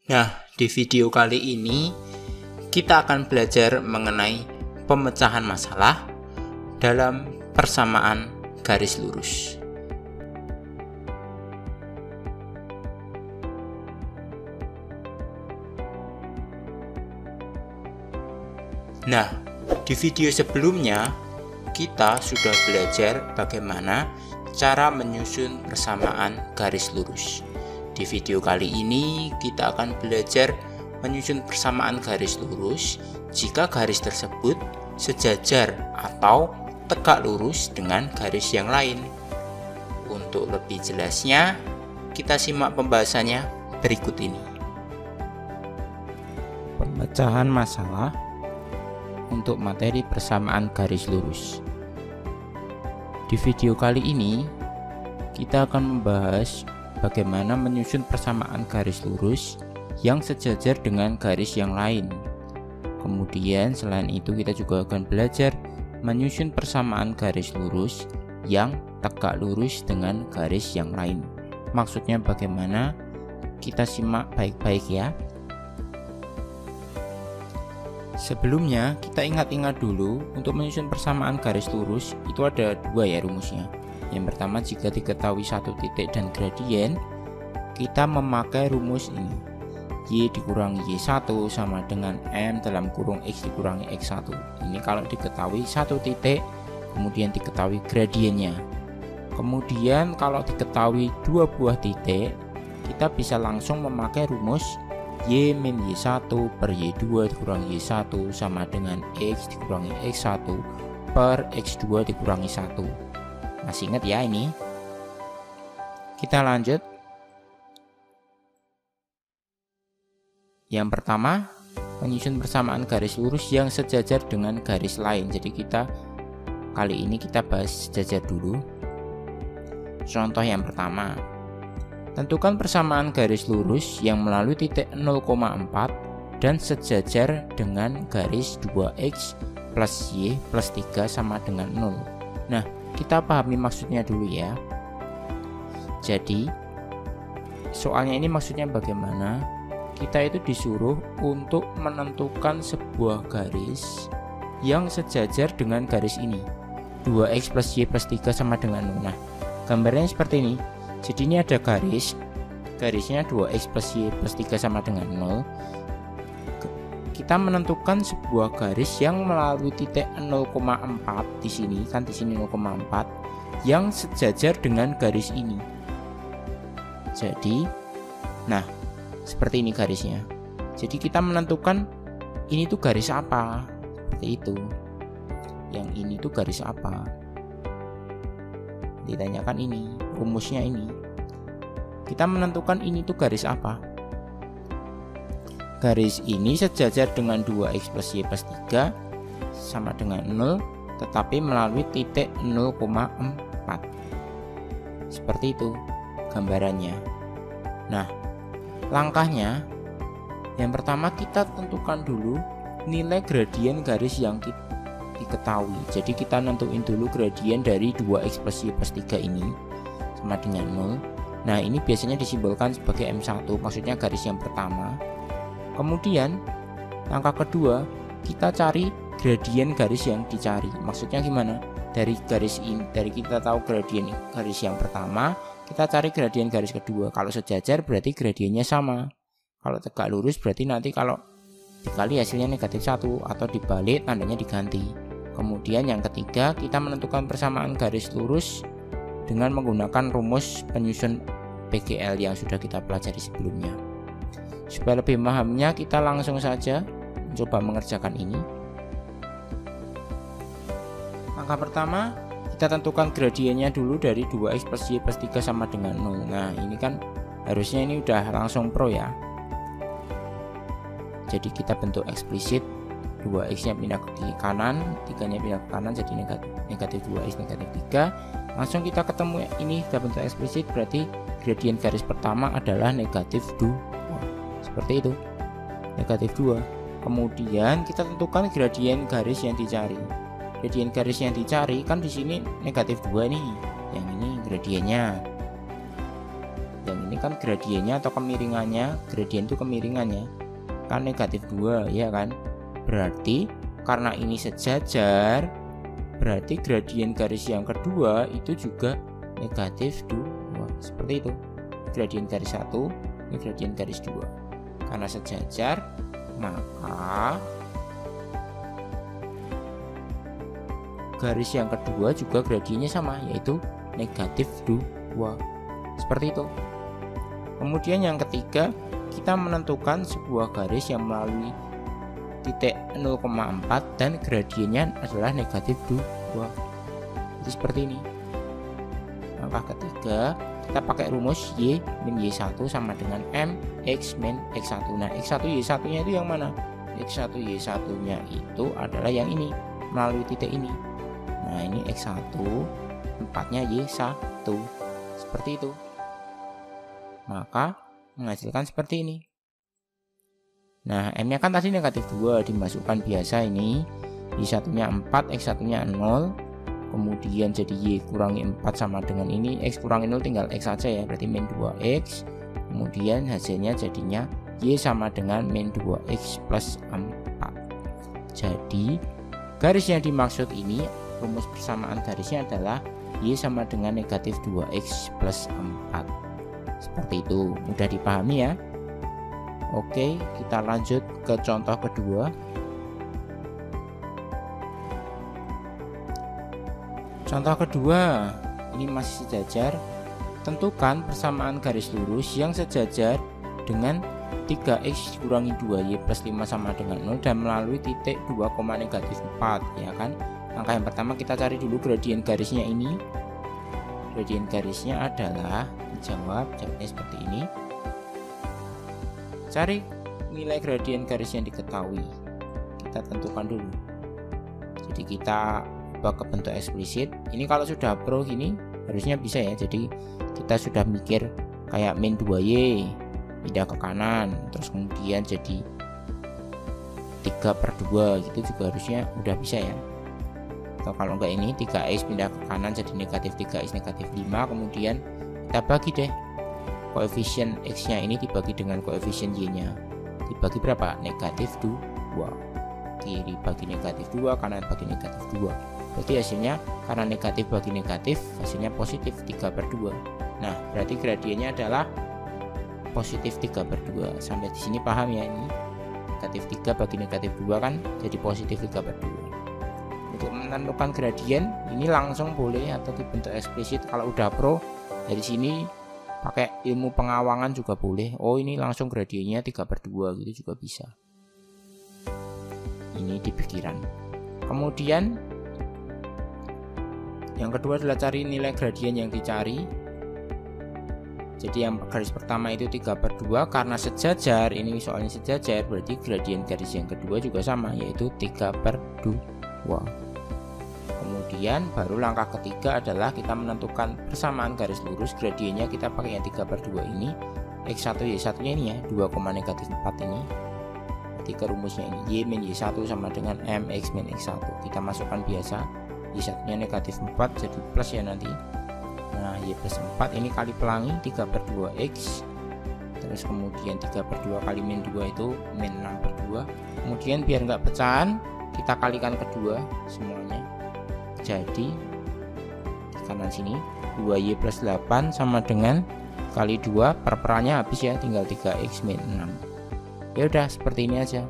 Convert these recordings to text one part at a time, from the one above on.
Nah, di video kali ini kita akan belajar mengenai pemecahan masalah dalam persamaan garis lurus. Nah, di video sebelumnya kita sudah belajar bagaimana cara menyusun persamaan garis lurus. Di video kali ini kita akan belajar menyusun persamaan garis lurus jika garis tersebut sejajar atau tegak lurus dengan garis yang lain. Untuk lebih jelasnya, kita simak pembahasannya berikut ini. Pemecahan masalah untuk materi persamaan garis lurus. Di video kali ini kita akan membahas bagaimana menyusun persamaan garis lurus yang sejajar dengan garis yang lain. Kemudian selain itu kita juga akan belajar menyusun persamaan garis lurus yang tegak lurus dengan garis yang lain. Maksudnya bagaimana? Kita simak baik-baik ya. Sebelumnya kita ingat-ingat dulu, untuk menyusun persamaan garis lurus itu ada dua ya rumusnya. Yang pertama, jika diketahui satu titik dan gradien, kita memakai rumus ini. Y dikurangi Y1 sama dengan M dalam kurung X dikurangi X1. Ini kalau diketahui satu titik, kemudian diketahui gradiennya. Kemudian kalau diketahui dua buah titik, kita bisa langsung memakai rumus Y min Y1 per Y2 dikurangi Y1 sama dengan X dikurangi X1 per X2 dikurangi 1. Masih ingat ya ini? Kita lanjut. Yang pertama, menyusun persamaan garis lurus yang sejajar dengan garis lain. Jadi kali ini kita bahas sejajar dulu. Contoh yang pertama, tentukan persamaan garis lurus yang melalui titik 0,4 dan sejajar dengan garis 2x plus y plus 3 sama dengan 0. Nah, kita pahami maksudnya dulu ya. Jadi soalnya ini maksudnya bagaimana? Kita itu disuruh untuk menentukan sebuah garis yang sejajar dengan garis ini, 2x plus y plus 3 sama dengan 0. Nah, gambarnya seperti ini. Jadi ini ada garisnya 2x plus y plus 3 sama dengan 0. Kita menentukan sebuah garis yang melalui titik 0,4 di sini, kan di sini 0,4, yang sejajar dengan garis ini. Jadi, nah, seperti ini garisnya. Jadi kita menentukan ini tuh garis apa, seperti itu. Yang ini tuh garis apa? Ditanyakan ini, rumusnya ini. Kita menentukan ini tuh garis apa? Garis ini sejajar dengan 2x plus y plus 3 sama dengan 0, tetapi melalui titik 0,4. Seperti itu gambarannya. Nah, langkahnya yang pertama kita tentukan dulu nilai gradien garis yang diketahui. Jadi kita nentuin dulu gradien dari 2x plus y plus 3 ini sama dengan 0. Nah, ini biasanya disimbolkan sebagai M1, maksudnya garis yang pertama. Kemudian langkah kedua, kita cari gradien garis yang dicari. Maksudnya gimana? Dari garis ini, dari kita tahu gradien garis yang pertama, kita cari gradien garis kedua. Kalau sejajar berarti gradiennya sama. Kalau tegak lurus berarti nanti kalau dikali hasilnya negatif 1, atau dibalik tandanya diganti. Kemudian yang ketiga, kita menentukan persamaan garis lurus dengan menggunakan rumus penyusun PGL yang sudah kita pelajari sebelumnya. Supaya lebih memahaminya, kita langsung saja mencoba mengerjakan ini. Langkah pertama, kita tentukan gradiennya dulu dari 2x plus y plus 3 sama dengan 0. Nah, ini kan harusnya ini udah langsung pro ya. Jadi kita bentuk eksplisit, 2x nya pindah ke kanan, 3 nya pindah ke kanan, jadi negatif 2x negatif 3. Langsung kita ketemu ini kita bentuk eksplisit, berarti gradien garis pertama adalah negatif 2. Seperti itu, negatif 2. Kemudian kita tentukan gradien garis yang dicari. Gradien garis yang dicari kan di sini negatif 2 nih. Yang ini gradiennya. Yang ini kan gradiennya atau kemiringannya, gradien itu kemiringannya kan negatif 2 ya kan. Berarti karena ini sejajar, berarti gradien garis yang kedua itu juga negatif 2. Seperti itu. Gradien garis 1, ini gradien garis 2. Karena sejajar, maka garis yang kedua juga gradiennya sama, yaitu negatif 2. Seperti itu. Kemudian yang ketiga, kita menentukan sebuah garis yang melalui titik 0,4 dan gradiennya adalah negatif 2. Jadi seperti ini. Langkah ketiga, kita pakai rumus Y min Y1 sama dengan M X min X1. Nah, X1 Y1 nya itu yang mana? X1 Y1 nya itu adalah yang ini, melalui titik ini. Nah, ini X1, 4 nya Y1. Seperti itu. Maka menghasilkan seperti ini. Nah, M nya kan tadi negatif 2, dimasukkan biasa ini. Y1 nya 4, X1 nya 0. Kemudian jadi Y kurangi 4 sama dengan ini, X kurangi 0 tinggal X saja ya, berarti min 2X. Kemudian hasilnya jadinya Y sama dengan min 2X plus 4. Jadi garis yang dimaksud ini, rumus persamaan garisnya adalah Y sama dengan negatif 2X plus 4. Seperti itu, mudah dipahami ya. Oke, kita lanjut ke contoh kedua. Contoh kedua, ini masih sejajar. Tentukan persamaan garis lurus yang sejajar dengan 3x kurangi 2y plus 5 sama dengan 0 dan melalui titik 2, negatif 4 ya kan. Langkah yang pertama kita cari dulu gradien garisnya ini. Gradien garisnya adalah, jawabnya seperti ini. Cari nilai gradien garis yang diketahui. Kita tentukan dulu. Jadi kita ubah ke bentuk eksplisit. Ini kalau sudah pro gini harusnya bisa ya. Jadi kita sudah mikir kayak min 2y pindah ke kanan, terus kemudian jadi 3/2 gitu juga harusnya udah bisa ya. Atau kalau enggak ini 3x pindah ke kanan jadi negatif 3x negatif 5. Kemudian kita bagi deh koefisien x nya ini dibagi dengan koefisien y nya, dibagi berapa? Negatif 2. Kiri bagi negatif 2, kanan bagi negatif 2. Berarti hasilnya karena negatif bagi negatif, hasilnya positif 3/2. Nah, berarti gradiennya adalah positif 3/2. Sampai di sini paham ya, ini negatif 3 bagi negatif 2 kan jadi positif 3/2. Untuk menentukan gradien ini langsung boleh atau dibentuk eksplisit. Kalau udah pro, dari sini pakai ilmu pengawangan juga boleh. Oh, ini langsung gradiennya 3/2 gitu juga bisa. Ini di pikiran. Kemudian yang kedua adalah cari nilai gradien yang dicari. Jadi yang garis pertama itu 3/2 karena sejajar, ini soalnya sejajar, berarti gradien garis yang kedua juga sama, yaitu 3/2. Kemudian baru langkah ketiga adalah kita menentukan persamaan garis lurus. Gradiennya kita pakai yang 3/2 ini. X1 Y1 nya ini ya, 2, negatif 4 ini. Ketika rumusnya ini Y min Y1 sama dengan M X min X1. Kita masukkan biasa. Y1 nya negatif 4 jadi plus ya nanti. Nah, Y plus 4 ini kali pelangi 3/2X. Terus kemudian 3/2 kali min 2 itu min 6/2. Kemudian biar nggak pecahan, kita kalikan kedua semuanya. Jadi di kanan sini 2Y plus 8 sama dengan kali 2, perperannya habis ya, tinggal 3X min 6. Ya udah seperti ini aja.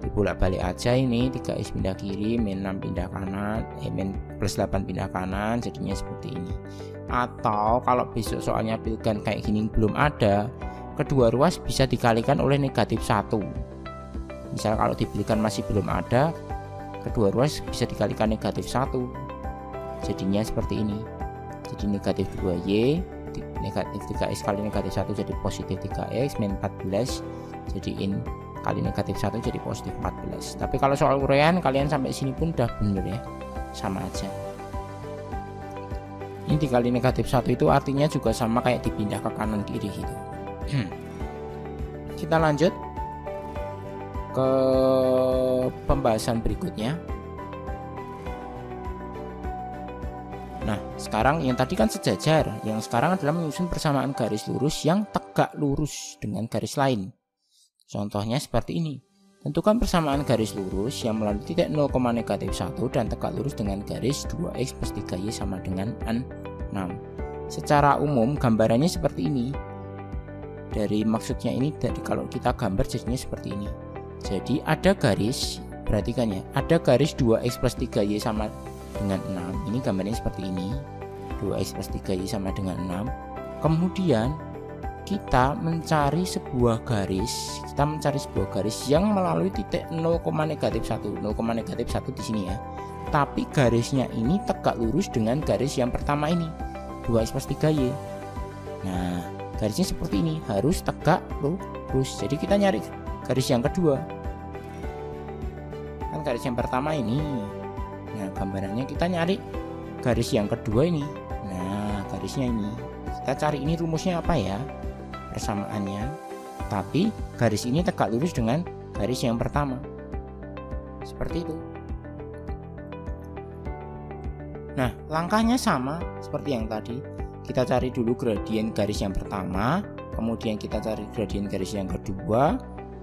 Dibolak-balik aja ini, 3x pindah kiri, min 6 pindah kanan, min plus 8 pindah kanan, jadinya seperti ini. Atau kalau besok soalnya pilgan kayak gini belum ada, kedua ruas bisa dikalikan oleh negatif 1. Misal kalau dibelikan masih belum ada, kedua ruas bisa dikalikan negatif 1, jadinya seperti ini. Jadi negatif 2y, negatif 3x kali negatif 1 jadi positif 3x, min 14 jadiin kali negatif 1 jadi positif 14. Tapi kalau soal uraian kalian sampai sini pun udah bener ya, sama aja. Ini dikali negatif 1 itu artinya juga sama kayak dipindah ke kanan kiri gitu. Kita lanjut ke pembahasan berikutnya. Nah, sekarang yang tadi kan sejajar, yang sekarang adalah menyusun persamaan garis lurus yang tegak lurus dengan garis lain. Contohnya seperti ini. Tentukan persamaan garis lurus yang melalui titik 0, -1 dan tegak lurus dengan garis 2x plus 3y sama dengan 6. Secara umum gambarannya seperti ini. Dari maksudnya ini, kalau kita gambar jadinya seperti ini. Jadi ada garis, perhatikan ya, ada garis 2x plus 3y sama dengan 6. Ini gambarnya seperti ini. 2x plus 3y sama dengan 6. Kemudian kita mencari sebuah garis, yang melalui titik 0, -1. 0, -1 di sini ya. Tapi garisnya ini tegak lurus dengan garis yang pertama ini, 2x plus 3y. Nah, garisnya seperti ini, harus tegak lurus. Jadi kita nyari garis yang kedua. Kan garis yang pertama ini. Nah, gambarannya kita nyari garis yang kedua ini. Nah, garisnya ini. Kita cari ini rumusnya apa ya? Persamaannya. Tapi garis ini tegak lurus dengan garis yang pertama. Seperti itu. Nah, langkahnya sama seperti yang tadi. Kita cari dulu gradien garis yang pertama, kemudian kita cari gradien garis yang kedua,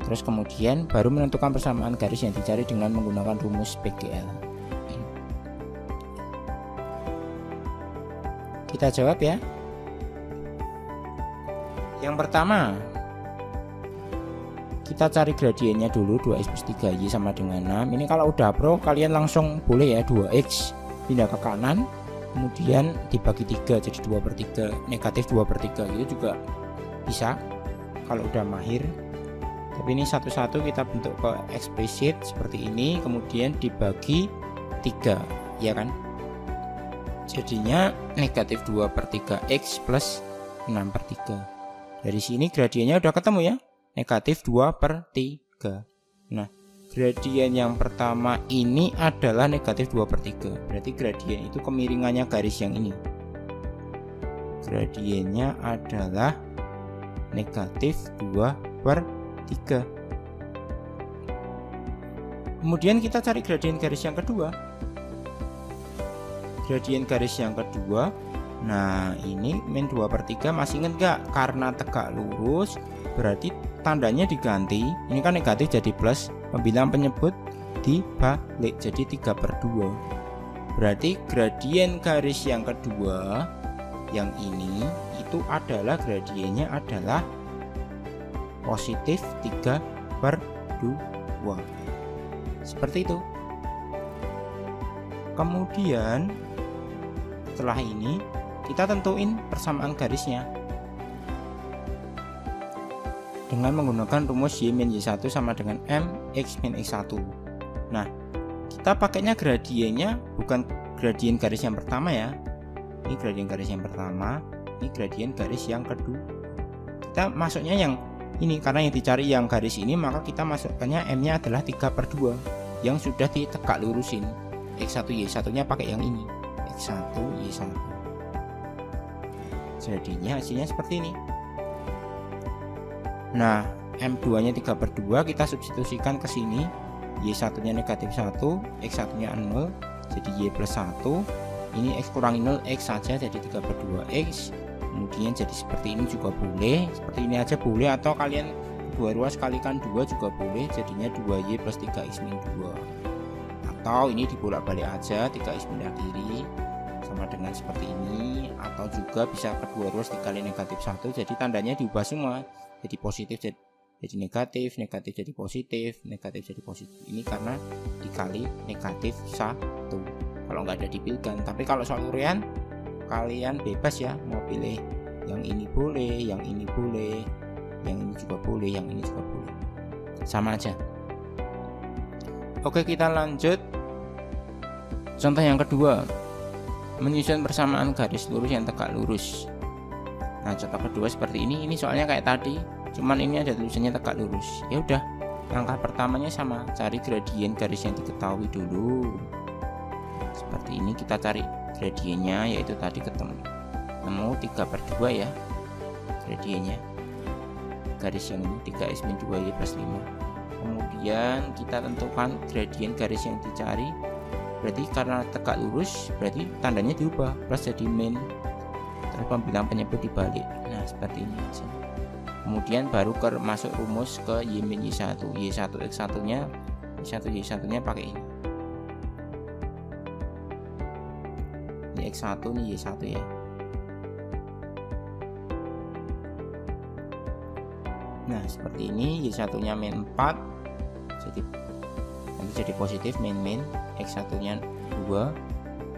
terus kemudian baru menentukan persamaan garis yang dicari dengan menggunakan rumus PGL. Kita jawab ya. Yang pertama, kita cari gradiennya dulu, 2x plus 3y sama dengan 6. Ini kalau udah pro kalian langsung boleh ya, 2x pindah ke kanan, kemudian dibagi 3 jadi 2/3, negatif 2/3 itu juga bisa kalau udah mahir. Tapi ini satu-satu kita bentuk ke eksplisit seperti ini, kemudian dibagi 3, ya kan? Jadinya negatif 2/3x plus 6/3. Dari sini gradiennya udah ketemu ya, negatif 2/3. Nah, gradien yang pertama ini adalah negatif 2/3. Berarti gradien itu kemiringannya garis yang ini. Gradiennya adalah negatif 2/3. Kemudian kita cari gradien garis yang kedua. Gradien garis yang kedua, nah ini min 2/3, masih ingat gak? Karena tegak lurus berarti tandanya diganti. Ini kan negatif jadi plus, pembilang penyebut dibalik jadi 3/2. Berarti gradien garis yang kedua yang ini itu adalah gradiennya adalah positif 3/2. Seperti itu. Kemudian setelah ini kita tentuin persamaan garisnya dengan menggunakan rumus y min y1 sama dengan m x min x1. Nah, kita pakainya gradiennya bukan gradien garis yang pertama ya. Ini gradien garis yang pertama, ini gradien garis yang kedua. Kita masuknya yang ini karena yang dicari yang garis ini, maka kita masukkannya m-nya adalah 3/2 yang sudah ditegak lurusin. X1 y1 nya pakai yang ini, X1 y1. Jadinya hasilnya seperti ini. Nah, M2 nya 3/2 kita substitusikan ke sini. Y1 nya negatif 1, X1 nya 0, jadi Y plus 1. Ini X kurangi 0, X saja jadi 3/2X. Kemudian jadi seperti ini juga boleh, seperti ini aja boleh, atau kalian dua ruas kalikan 2 juga boleh, jadinya 2Y plus 3X min 2. Atau ini dibolak-balik aja, 3x pindah kiri sama dengan seperti ini, atau juga bisa kedua ruas dikali negatif 1, jadi tandanya diubah semua, jadi positif jadi negatif, negatif jadi positif, negatif jadi positif. Ini karena dikali negatif 1, kalau nggak ada dipilihkan. Tapi kalau soal urean kalian bebas ya, mau pilih yang ini boleh, yang ini boleh, yang ini juga boleh, yang ini juga boleh, sama aja. Oke, kita lanjut. Contoh yang kedua, menyusun persamaan garis lurus yang tegak lurus. Nah, contoh kedua seperti ini. Ini soalnya kayak tadi, cuman ini ada tulisannya tegak lurus. Ya udah, langkah pertamanya sama, cari gradien garis yang diketahui dulu. Seperti ini kita cari gradiennya, yaitu tadi ketemu 3/2 ya gradiennya. Garis yang ini 3x min 2y plus 5. Kemudian kita tentukan gradien garis yang dicari berarti karena tegak lurus berarti tandanya diubah, plus jadi min, terus pembilang penyebut dibalik. Nah seperti ini aja. Kemudian baru masuk rumus ke Y min Y1, Y1 X1 nya Y1 Y1 nya pakai ini. Ini X1 ini Y1 ya. Nah seperti ini, Y1 nya min 4, jadi positif, min X1 nya 2,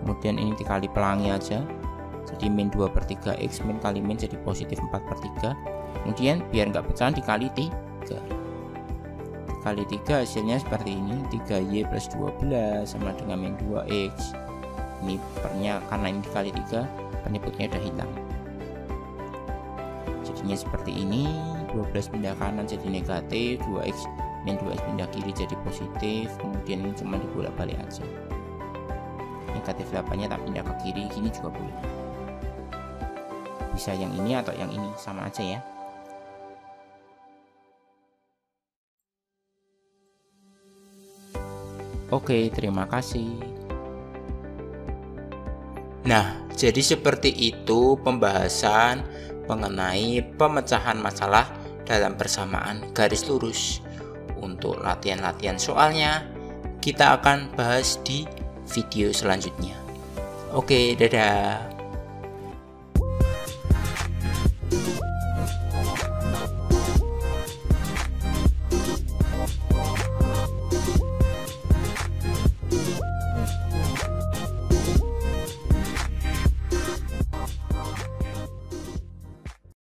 kemudian ini dikali pelangi aja, jadi min 2/3 X, min kali min jadi positif 4/3. Kemudian biar nggak pecahan dikali 3, dikali 3 hasilnya seperti ini, 3Y plus 12 sama dengan min 2X. Ini pernya karena ini dikali 3, penyebutnya udah hilang, jadinya seperti ini. 12 pindah kanan jadi negatif, 2X min 2X pindah kiri jadi positif, kemudian ini cuma dibolak balik aja, negatif 8 nya tak pindah ke kiri, gini juga boleh, bisa yang ini atau yang ini, sama aja ya. Oke, terima kasih. Nah, jadi seperti itu pembahasan mengenai pemecahan masalah dalam persamaan garis lurus. Untuk latihan-latihan soalnya kita akan bahas di video selanjutnya. Oke, dadah.